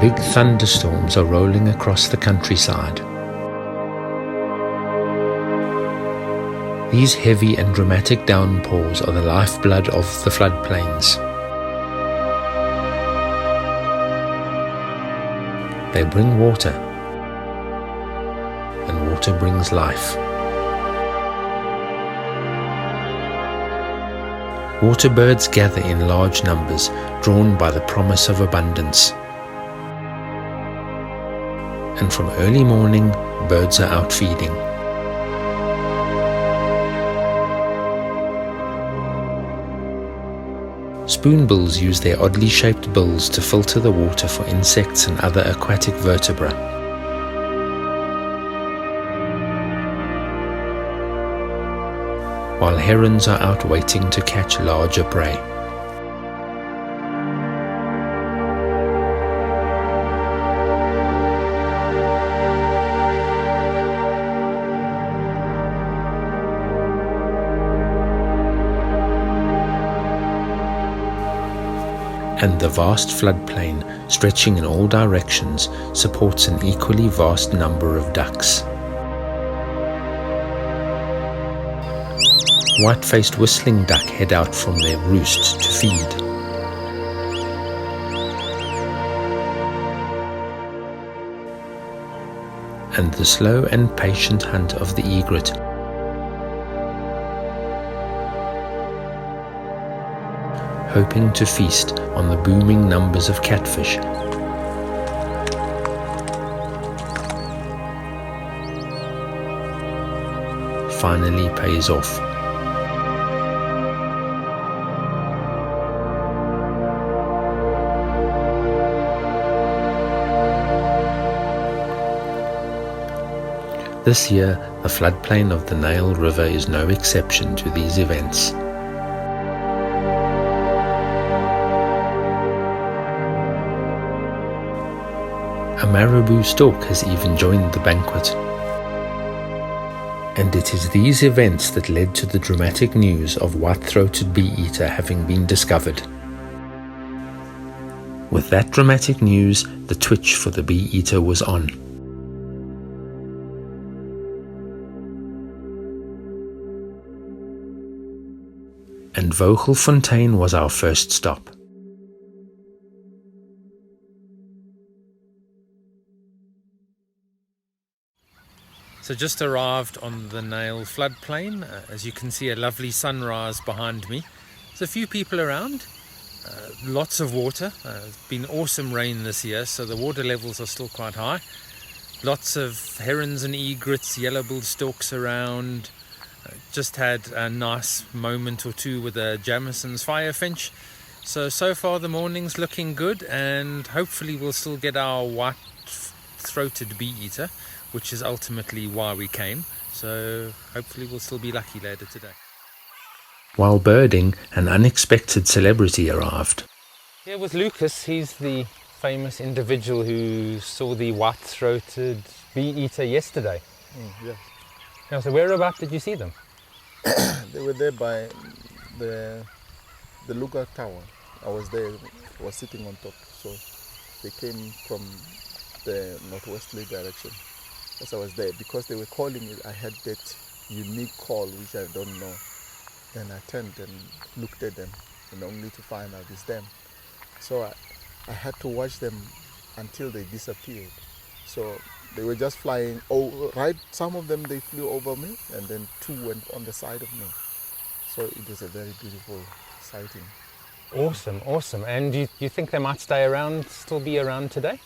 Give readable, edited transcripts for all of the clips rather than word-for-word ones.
Big thunderstorms are rolling across the countryside. These heavy and dramatic downpours are the lifeblood of the floodplains. They bring water, and water brings life. Water birds gather in large numbers, drawn by the promise of abundance. And from early morning, birds are out feeding. Spoonbills use their oddly shaped bills to filter the water for insects and other aquatic vertebrate. While herons are out waiting to catch larger prey. And the vast floodplain, stretching in all directions, supports an equally vast number of ducks. White-faced whistling duck head out from their roosts to feed. And the slow and patient hunt of the egret, hoping to feast on the booming numbers of catfish. Finally pays off. This year, the floodplain of the Nile River is no exception to these events. A marabou stork has even joined the banquet. And it is these events that led to the dramatic news of white-throated bee-eater having been discovered. With that dramatic news, the twitch for the bee-eater was on. And Vogelfontein was our first stop. So just arrived on the Nile floodplain. As you can see, a lovely sunrise behind me. There's a few people around, lots of water. It's been awesome rain this year, so the water levels are still quite high. Lots of herons and egrets, yellow-billed storks around. Just had a nice moment or two with a Jamison's firefinch. So far the morning's looking good, and hopefully we'll still get our white-throated bee-eater, which is ultimately why we came. So hopefully we'll still be lucky later today. While birding, an unexpected celebrity arrived. Here was Lucas. He's the famous individual who saw the white-throated bee-eater yesterday. Yes. Yeah, so whereabouts did you see them? They were there by the lookout tower. I was there, was sitting on top. So they came from the northwesterly direction. As I was there, because they were calling it, I had that unique call which I don't know. Then I turned and looked at them, and only to find out it's them. So I had to watch them until they disappeared. So they were just flying over, right? Some of them they flew over me, and then two went on the side of me. So it was a very beautiful sighting. Awesome, awesome. And you think they might stay around, still be around today?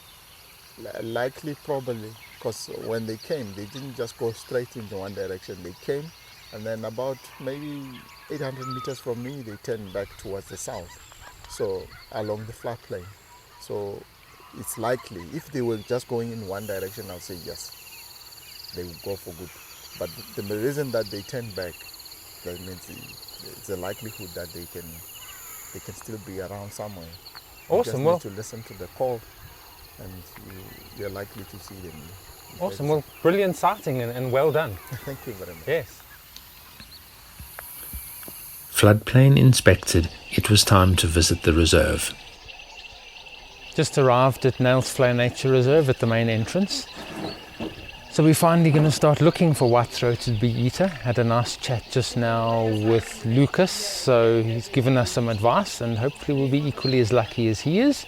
Likely, probably, because when they came, they didn't just go straight into one direction. They came, and then about maybe 800 meters from me, they turned back towards the south, so along the floodplain. So it's likely, if they were just going in one direction, I'll say yes, they would go for good. But the reason that they turned back, that means it's a likelihood that they can still be around somewhere. Awesome. You just need to listen to the call, and you're likely to see them. Awesome. Well, brilliant sighting and well done. Thank you very much. Yes. Floodplain inspected, it was time to visit the reserve. Just arrived at Nylsvlei Nature Reserve at the main entrance. So we're finally going to start looking for white-throated bee-eater. Had a nice chat just now with Lucas, so he's given us some advice and hopefully we'll be equally as lucky as he is.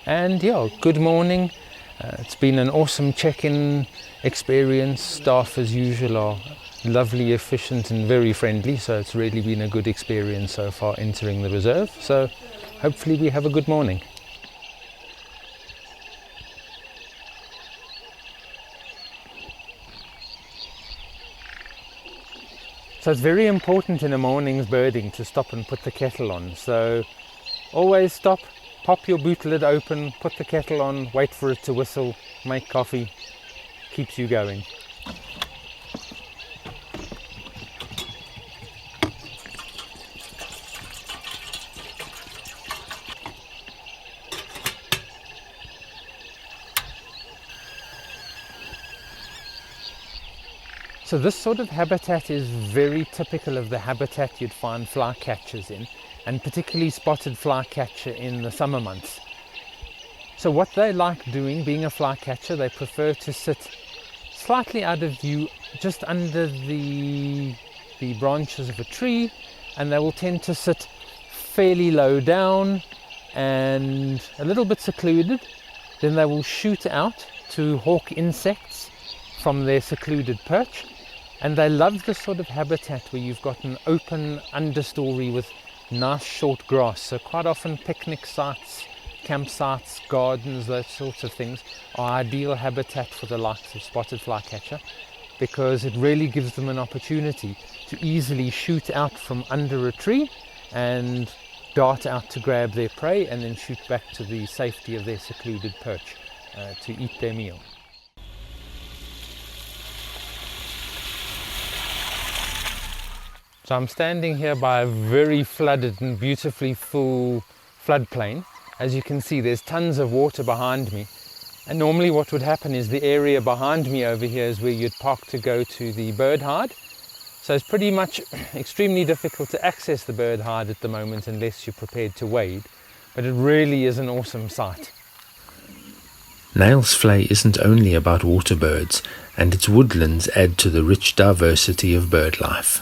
And yeah, good morning. It's been an awesome check-in experience. Staff as usual are lovely, efficient and very friendly, so it's really been a good experience so far entering the reserve. So hopefully we have a good morning. So it's very important in a morning's birding to stop and put the kettle on. So always stop, pop your boot lid open, put the kettle on, wait for it to whistle, make coffee, keeps you going. So this sort of habitat is very typical of the habitat you'd find flycatchers in, and particularly spotted flycatcher in the summer months. So what they like doing, being a flycatcher, they prefer to sit slightly out of view, just under the branches of a tree, and they will tend to sit fairly low down and a little bit secluded. Then they will shoot out to hawk insects from their secluded perch. And they love this sort of habitat where you've got an open understory with nice short grass. So quite often picnic sites, campsites, gardens, those sorts of things are ideal habitat for the likes of spotted flycatcher, because it really gives them an opportunity to easily shoot out from under a tree and dart out to grab their prey and then shoot back to the safety of their secluded perch to eat their meal. So I'm standing here by a very flooded and beautifully full floodplain. As you can see, there's tons of water behind me. And normally what would happen is the area behind me over here is where you'd park to go to the bird hide. So it's pretty much extremely difficult to access the bird hide at the moment unless you're prepared to wade. But it really is an awesome sight. Nylsvlei isn't only about water birds, and its woodlands add to the rich diversity of bird life.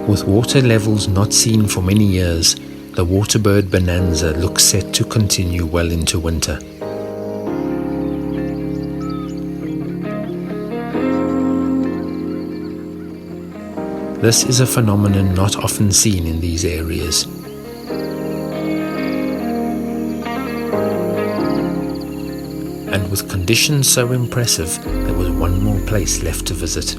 With water levels not seen for many years, the waterbird bonanza looks set to continue well into winter. This is a phenomenon not often seen in these areas. And with conditions so impressive, there was one more place left to visit.